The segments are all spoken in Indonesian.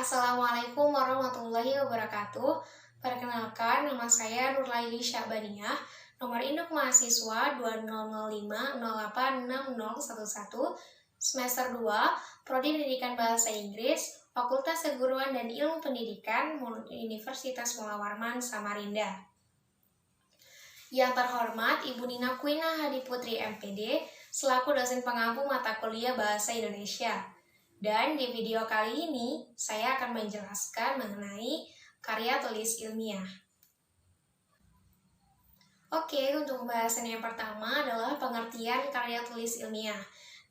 Assalamualaikum warahmatullahi wabarakatuh. Perkenalkan, nama saya Nurlaili Syabaniah. Nomor induk mahasiswa 2005086011, semester 2, Prodi Pendidikan Bahasa Inggris, Fakultas Keguruan dan Ilmu Pendidikan, Universitas Mula Warman, Samarinda. Yang terhormat Ibu Nina Kuina Hadi Putri MPD, selaku dosen pengampu mata kuliah Bahasa Indonesia. Dan di video kali ini, saya akan menjelaskan mengenai karya tulis ilmiah. Oke, untuk pembahasan yang pertama adalah pengertian karya tulis ilmiah.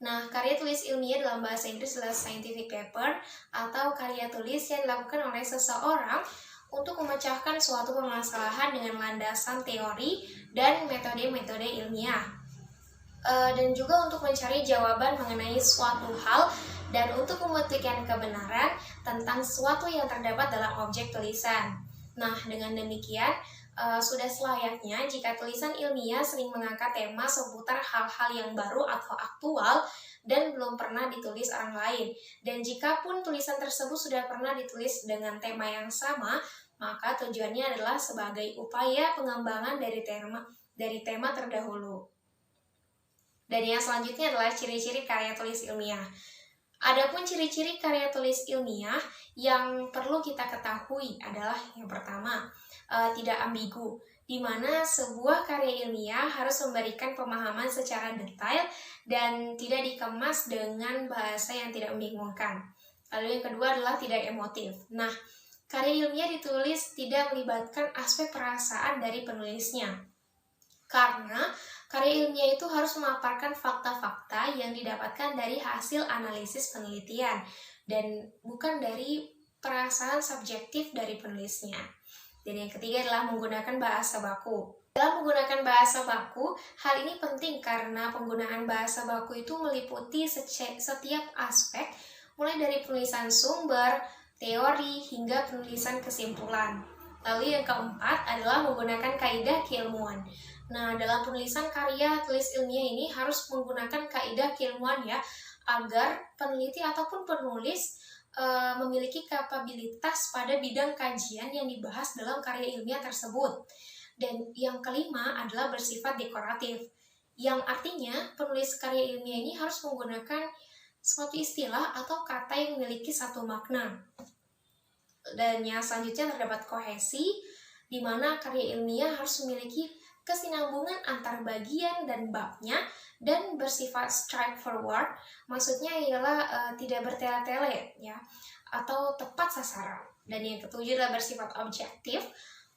Nah, karya tulis ilmiah dalam bahasa Inggris adalah scientific paper atau karya tulis yang dilakukan oleh seseorang untuk memecahkan suatu permasalahan dengan landasan teori dan metode-metode ilmiah. Dan juga untuk mencari jawaban mengenai suatu hal dan untuk membuktikan kebenaran tentang sesuatu yang terdapat dalam objek tulisan. Nah, dengan demikian, sudah selayaknya jika tulisan ilmiah sering mengangkat tema seputar hal-hal yang baru atau aktual dan belum pernah ditulis orang lain. Dan jikapun tulisan tersebut sudah pernah ditulis dengan tema yang sama, maka tujuannya adalah sebagai upaya pengembangan dari tema terdahulu. Dan yang selanjutnya adalah ciri-ciri karya tulis ilmiah. Adapun ciri-ciri karya tulis ilmiah yang perlu kita ketahui adalah yang pertama, tidak ambigu, di mana sebuah karya ilmiah harus memberikan pemahaman secara detail dan tidak dikemas dengan bahasa yang tidak membingungkan. Lalu yang kedua adalah tidak emotif. Nah, karya ilmiah ditulis tidak melibatkan aspek perasaan dari penulisnya. Karena karya ilmiah itu harus memaparkan fakta-fakta yang didapatkan dari hasil analisis penelitian dan bukan dari perasaan subjektif dari penulisnya. Dan yang ketiga adalah menggunakan bahasa baku. Dalam menggunakan bahasa baku, hal ini penting karena penggunaan bahasa baku itu meliputi setiap aspek, mulai dari penulisan sumber, teori, hingga penulisan kesimpulan. Lalu yang keempat adalah menggunakan kaidah keilmuan. Nah, dalam penulisan karya tulis ilmiah ini harus menggunakan kaidah keilmuan ya, agar peneliti ataupun penulis memiliki kapabilitas pada bidang kajian yang dibahas dalam karya ilmiah tersebut. Dan yang kelima adalah bersifat dekoratif, yang artinya penulis karya ilmiah ini harus menggunakan suatu istilah atau kata yang memiliki satu makna. Dan yang selanjutnya terdapat kohesi, di mana karya ilmiah harus memiliki kesinambungan antar bagian dan babnya dan bersifat straightforward, maksudnya ialah tidak bertele-tele ya, atau tepat sasaran. Dan yang ketujuh adalah bersifat objektif.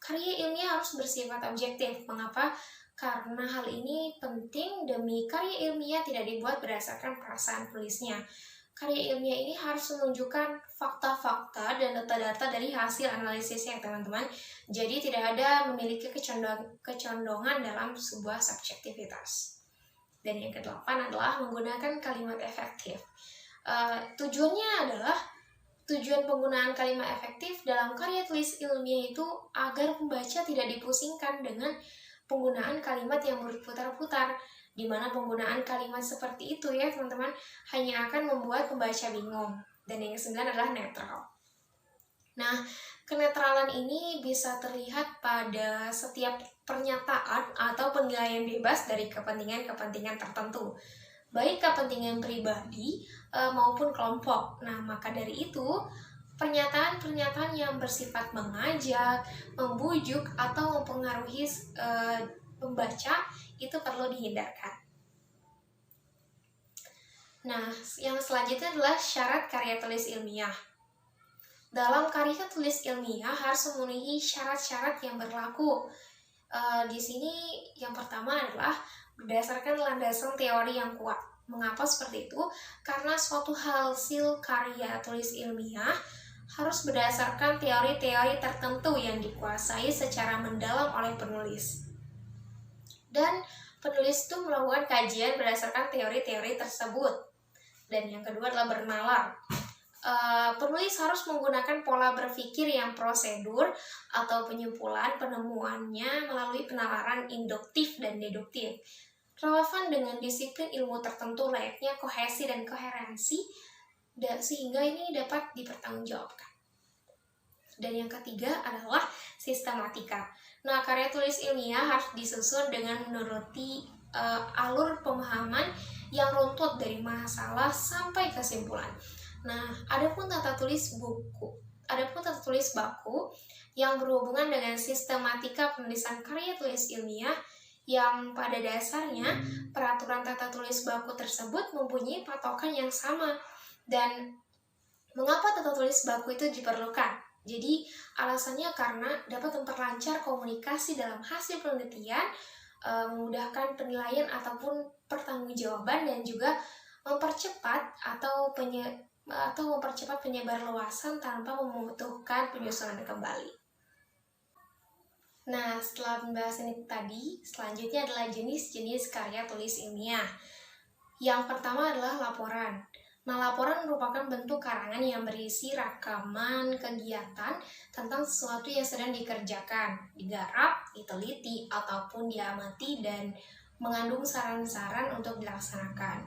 Karya ilmiah harus bersifat objektif. Mengapa? Karena hal ini penting demi karya ilmiah tidak dibuat berdasarkan perasaan penulisnya. Karya ilmiah ini harus menunjukkan fakta-fakta dan data-data dari hasil analisisnya, teman-teman. Jadi tidak ada memiliki kecondongan dalam sebuah subjektivitas. Dan yang kedelapan adalah menggunakan kalimat efektif. Tujuan penggunaan kalimat efektif dalam karya tulis ilmiah itu agar pembaca tidak dipusingkan dengan penggunaan kalimat yang berputar-putar, di mana penggunaan kalimat seperti itu ya teman-teman hanya akan membuat pembaca bingung. Dan yang kesembilan adalah netral. Nah, kenetralan ini bisa terlihat pada setiap pernyataan atau penilaian bebas dari kepentingan-kepentingan tertentu, baik kepentingan pribadi maupun kelompok. Nah, maka dari itu pernyataan-pernyataan yang bersifat mengajak, membujuk, atau mempengaruhi pembaca itu perlu dihindarkan. Nah, yang selanjutnya adalah syarat karya tulis ilmiah. Dalam karya tulis ilmiah harus memenuhi syarat-syarat yang berlaku. Di sini yang pertama adalah berdasarkan landasan teori yang kuat. Mengapa seperti itu? Karena suatu hasil karya tulis ilmiah harus berdasarkan teori-teori tertentu yang dikuasai secara mendalam oleh penulis. Dan penulis itu melakukan kajian berdasarkan teori-teori tersebut. Dan yang kedua adalah bernalar. Penulis harus menggunakan pola berpikir yang prosedur atau penyimpulan penemuannya melalui penalaran induktif dan deduktif, relevan dengan disiplin ilmu tertentu layaknya kohesi dan koherensi, sehingga ini dapat dipertanggungjawabkan. Dan yang ketiga adalah sistematika. Nah, karya tulis ilmiah harus disusun dengan menuruti alur pemahaman yang runtut dari masalah sampai kesimpulan. Nah, adapun tata tulis baku yang berhubungan dengan sistematika penulisan karya tulis ilmiah, yang pada dasarnya peraturan tata tulis baku tersebut mempunyai patokan yang sama. Dan mengapa tata tulis baku itu diperlukan? Jadi alasannya karena dapat memperlancar komunikasi dalam hasil penelitian, memudahkan penilaian ataupun pertanggungjawaban, dan juga mempercepat penyebar luasan tanpa membutuhkan penyusunan kembali. Nah, setelah pembahasan itu tadi, selanjutnya adalah jenis-jenis karya tulis ilmiah. Yang pertama adalah laporan. Nah, laporan merupakan bentuk karangan yang berisi rakaman kegiatan tentang sesuatu yang sedang dikerjakan, digarap, diteliti, ataupun diamati, dan mengandung saran-saran untuk dilaksanakan.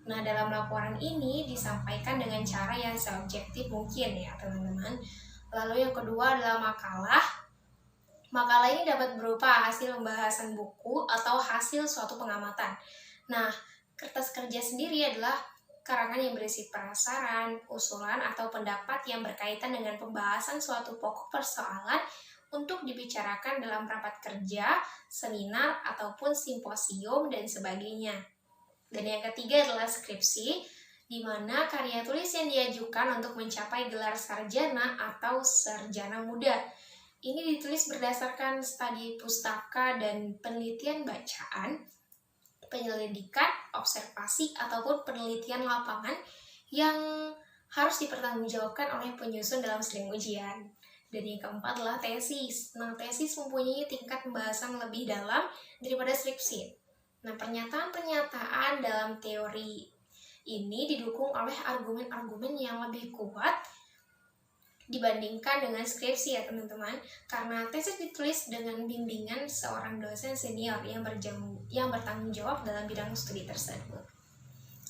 Nah, dalam laporan ini disampaikan dengan cara yang seobjektif mungkin ya, teman-teman. Lalu yang kedua adalah makalah. Makalah ini dapat berupa hasil pembahasan buku atau hasil suatu pengamatan. Nah, kertas kerja sendiri adalah karangan yang berisi prasaran, usulan, atau pendapat yang berkaitan dengan pembahasan suatu pokok persoalan untuk dibicarakan dalam rapat kerja, seminar, ataupun simposium, dan sebagainya. Dan yang ketiga adalah skripsi, di mana karya tulis yang diajukan untuk mencapai gelar sarjana atau sarjana muda. Ini ditulis berdasarkan studi pustaka dan penelitian bacaan, penyelidikan, observasi, ataupun penelitian lapangan yang harus dipertanggungjawabkan oleh penyusun dalam sidang ujian. Dan yang keempat adalah tesis. Nah, tesis mempunyai tingkat pembahasan lebih dalam daripada skripsi. Nah, pernyataan-pernyataan dalam teori ini didukung oleh argumen-argumen yang lebih kuat dibandingkan dengan skripsi ya teman-teman, karena tesis ditulis dengan bimbingan seorang dosen senior yang bertanggung jawab dalam bidang studi tersebut.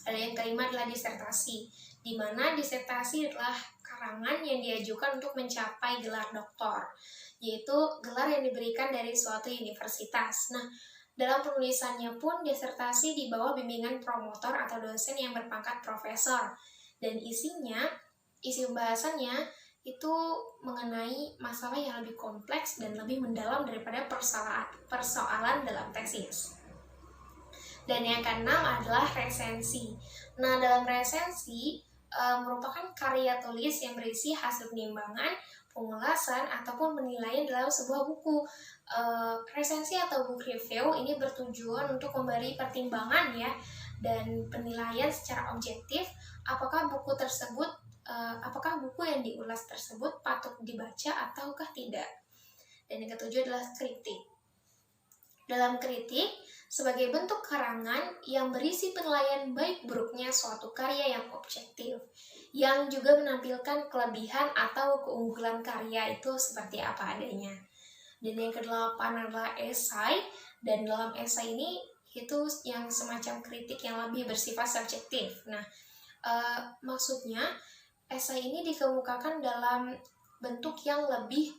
Ada yang kelima adalah disertasi, di mana disertasi adalah karangan yang diajukan untuk mencapai gelar doktor, yaitu gelar yang diberikan dari suatu universitas. Nah, dalam penulisannya pun disertasi di bawah bimbingan promotor atau dosen yang berpangkat profesor, dan isi pembahasannya itu mengenai masalah yang lebih kompleks dan lebih mendalam daripada persoalan dalam tesis. Dan yang keenam adalah resensi. Nah, dalam resensi merupakan karya tulis yang berisi hasil penimbangan, pengulasan, ataupun penilaian dalam sebuah buku. Resensi atau book review ini bertujuan untuk memberi pertimbangan ya dan penilaian secara objektif apakah buku yang diulas tersebut patut dibaca ataukah tidak. Dan yang ketujuh adalah kritik. Dalam kritik, sebagai bentuk karangan yang berisi penilaian baik buruknya suatu karya yang objektif, yang juga menampilkan kelebihan atau keunggulan karya itu seperti apa adanya. Dan yang kedelapan adalah esai, dan dalam esai ini itu yang semacam kritik yang lebih bersifat subjektif. Nah, maksudnya esai ini dikemukakan dalam bentuk yang lebih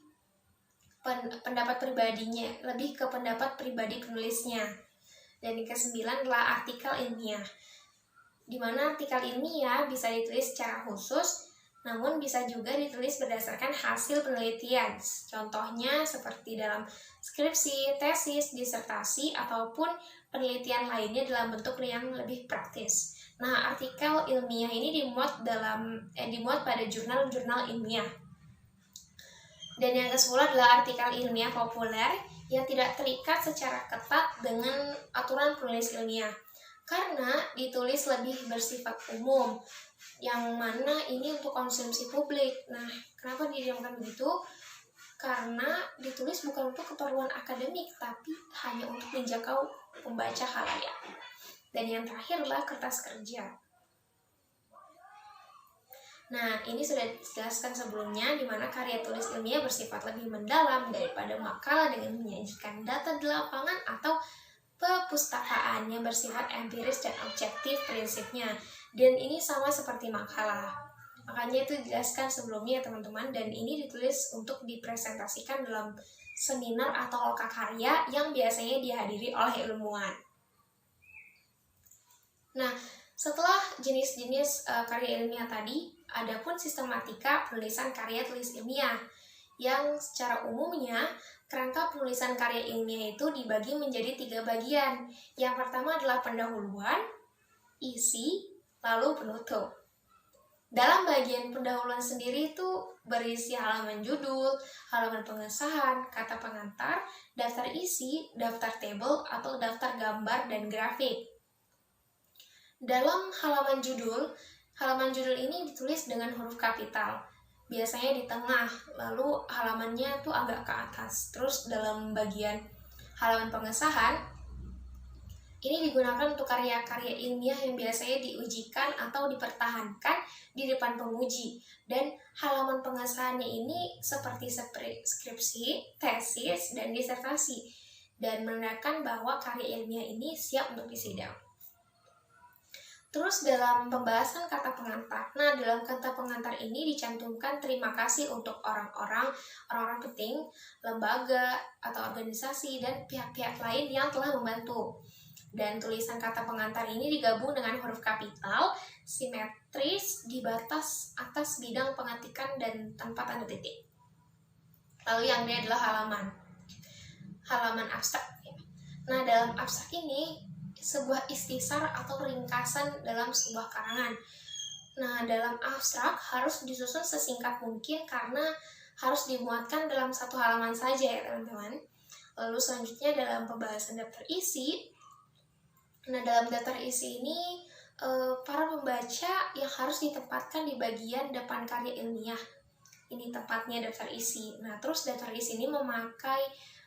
pendapat pribadinya, lebih ke pendapat pribadi penulisnya. Dan yang kesembilan adalah artikel ilmiah, di mana artikel ilmiah bisa ditulis secara khusus, namun bisa juga ditulis berdasarkan hasil penelitian. Contohnya seperti dalam skripsi, tesis, disertasi, ataupun penelitian lainnya dalam bentuk yang lebih praktis. Nah, artikel ilmiah ini dimuat pada jurnal-jurnal ilmiah. Dan yang ke-10 adalah artikel ilmiah populer yang tidak terikat secara ketat dengan aturan penulis ilmiah, karena ditulis lebih bersifat umum, yang mana ini untuk konsumsi publik. Nah, kenapa dinamakan begitu? Karena ditulis bukan untuk keperluan akademik, tapi hanya untuk menjangkau pembaca khalayak. Dan yang terakhir adalah kertas kerja. Nah, ini sudah dijelaskan sebelumnya, di mana karya tulis ilmiah bersifat lebih mendalam daripada makalah dengan menyajikan data di lapangan atau perpustakaan yang bersifat empiris dan objektif prinsipnya. Dan ini sama seperti makalah. Makanya itu dijelaskan sebelumnya ya teman-teman, dan ini ditulis untuk dipresentasikan dalam seminar atau lokakarya yang biasanya dihadiri oleh ilmuwan. Nah, setelah jenis-jenis karya ilmiah tadi, ada pun sistematika penulisan karya tulis ilmiah, yang secara umumnya kerangka penulisan karya ilmiah itu dibagi menjadi 3 bagian. Yang pertama adalah pendahuluan, isi, lalu penutup. Dalam bagian pendahuluan sendiri itu berisi halaman judul, halaman pengesahan, kata pengantar, daftar isi, daftar tabel, atau daftar gambar dan grafik. Dalam halaman judul ini ditulis dengan huruf kapital. Biasanya di tengah, lalu halamannya tuh agak ke atas. Terus dalam bagian halaman pengesahan, ini digunakan untuk karya-karya ilmiah yang biasanya diujikan atau dipertahankan di depan penguji. Dan halaman pengesahannya ini seperti skripsi, tesis, dan disertasi, dan menandakan bahwa karya ilmiah ini siap untuk disidang. Terus dalam pembahasan kata pengantar. Nah, dalam kata pengantar ini dicantumkan terima kasih untuk orang-orang penting, lembaga atau organisasi, dan pihak-pihak lain yang telah membantu. Dan tulisan kata pengantar ini digabung dengan huruf kapital, simetris, di batas atas bidang pengetikan dan tanpa tanda titik. Lalu yang ini adalah halaman abstrak. Nah, dalam abstrak ini sebuah istisar atau ringkasan dalam sebuah karangan. Nah, dalam abstrak harus disusun sesingkat mungkin karena harus dimuatkan dalam satu halaman saja ya teman-teman. Lalu selanjutnya dalam pembahasan daftar isi. Nah, dalam daftar isi ini para pembaca yang harus ditempatkan di bagian depan karya ilmiah. Ini tempatnya daftar isi. Nah, terus daftar isi ini memakai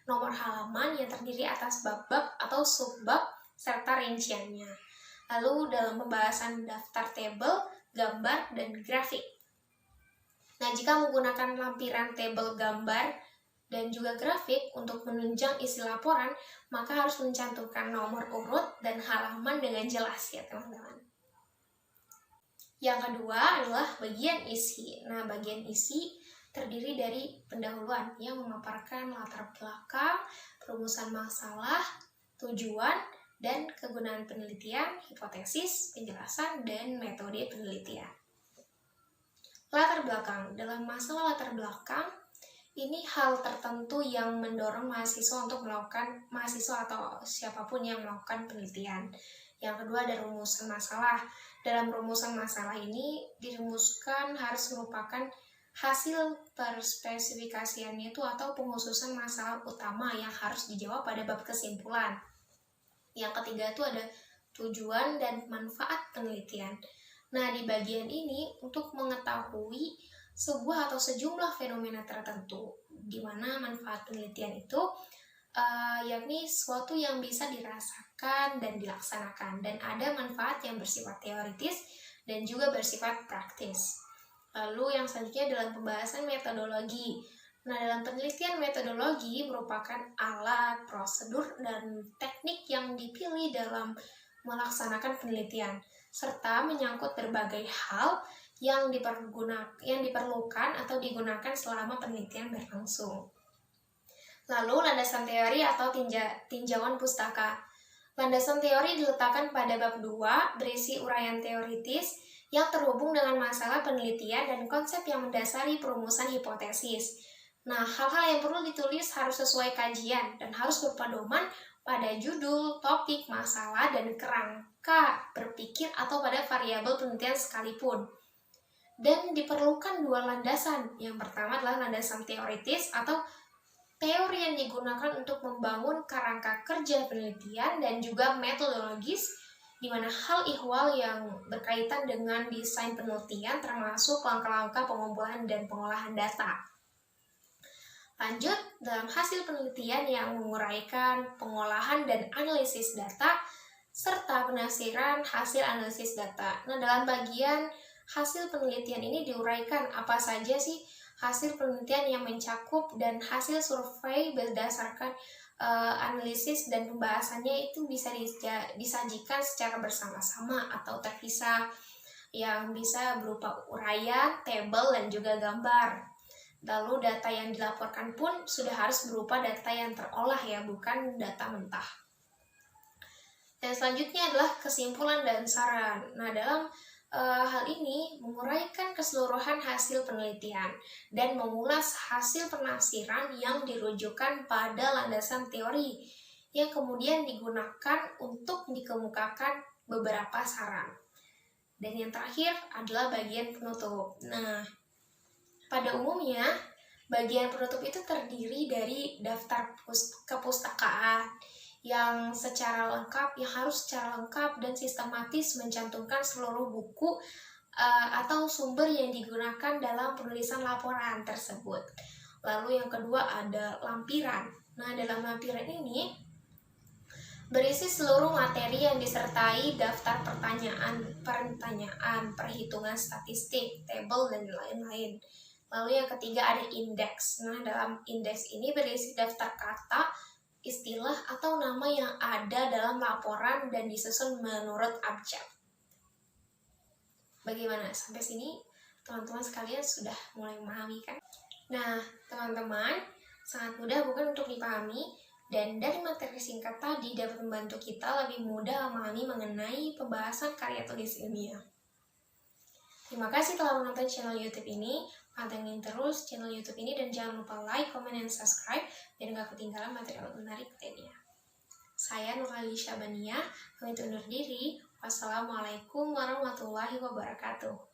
nomor halaman yang terdiri atas bab-bab atau subbab serta rinciannya. Lalu dalam pembahasan daftar tabel, gambar, dan grafik. Nah, jika menggunakan lampiran tabel, gambar, dan juga grafik untuk menunjang isi laporan, maka harus mencantumkan nomor urut dan halaman dengan jelas ya teman-teman. Yang kedua adalah bagian isi. Nah, bagian isi terdiri dari pendahuluan yang memaparkan latar belakang, perumusan masalah, tujuan, dan kegunaan penelitian, hipotesis, penjelasan, dan metode penelitian. Latar belakang. Dalam masalah latar belakang, ini hal tertentu yang mendorong mahasiswa atau siapapun yang melakukan penelitian. Yang kedua ada rumusan masalah. Dalam rumusan masalah ini dirumuskan harus merupakan hasil perspesifikasiannya itu atau penghususan masalah utama yang harus dijawab pada bab kesimpulan. Yang ketiga itu ada tujuan dan manfaat penelitian. Nah, di bagian ini untuk mengetahui sebuah atau sejumlah fenomena tertentu, di mana manfaat penelitian itu yakni sesuatu yang bisa dirasakan dan dilaksanakan, dan ada manfaat yang bersifat teoritis dan juga bersifat praktis. Lalu yang selanjutnya dalam pembahasan metodologi. Nah, dalam penelitian metodologi merupakan alat, prosedur, dan teknik yang dipilih dalam melaksanakan penelitian, serta menyangkut berbagai hal yang diperlukan atau digunakan selama penelitian berlangsung. Lalu, landasan teori atau tinjauan pustaka. Landasan teori diletakkan pada bab 2, berisi uraian teoritis yang terhubung dengan masalah penelitian dan konsep yang mendasari perumusan hipotesis. Nah, hal-hal yang perlu ditulis harus sesuai kajian dan harus berpedoman pada judul, topik, masalah, dan kerangka berpikir atau pada variabel penelitian sekalipun. Dan diperlukan 2 landasan. Yang pertama adalah landasan teoritis atau teori yang digunakan untuk membangun kerangka kerja penelitian dan juga metodologis, di mana hal ihwal yang berkaitan dengan desain penelitian termasuk langkah-langkah pengumpulan dan pengolahan data. Lanjut, dalam hasil penelitian yang menguraikan pengolahan dan analisis data, serta penafsiran hasil analisis data. Nah, dalam bagian hasil penelitian ini diuraikan apa saja sih hasil penelitian yang mencakup, dan hasil survei berdasarkan analisis dan pembahasannya itu bisa disajikan secara bersama-sama atau terpisah. yang bisa berupa uraian, tabel, dan juga gambar. Lalu data yang dilaporkan pun sudah harus berupa data yang terolah ya, bukan data mentah. Dan selanjutnya adalah kesimpulan dan saran. Nah, dalam hal ini menguraikan keseluruhan hasil penelitian dan mengulas hasil penafsiran yang dirujukan pada landasan teori yang kemudian digunakan untuk dikemukakan beberapa saran. Dan yang terakhir adalah bagian penutup. Nah, pada umumnya bagian penutup itu terdiri dari daftar kepustakaan yang harus secara lengkap dan sistematis mencantumkan seluruh buku atau sumber yang digunakan dalam penulisan laporan tersebut. Lalu yang kedua ada lampiran. Nah, dalam lampiran ini berisi seluruh materi yang disertai daftar pertanyaan, perhitungan statistik, tabel, dan lain-lain. Lalu yang ketiga ada indeks. Nah, dalam indeks ini berisi daftar kata, istilah, atau nama yang ada dalam laporan dan disusun menurut abjad. Bagaimana? Sampai sini teman-teman sekalian sudah mulai memahami kan? Nah, teman-teman, sangat mudah bukan untuk dipahami, dan dari materi singkat tadi dapat membantu kita lebih mudah memahami mengenai pembahasan karya tulis ilmiah. Terima kasih telah menonton channel YouTube ini. Pantengin terus channel YouTube ini dan jangan lupa like, comment, dan subscribe biar nggak ketinggalan materi menarik lainnya. Saya Nurhali Syabania, pamit undur diri. Wassalamualaikum warahmatullahi wabarakatuh.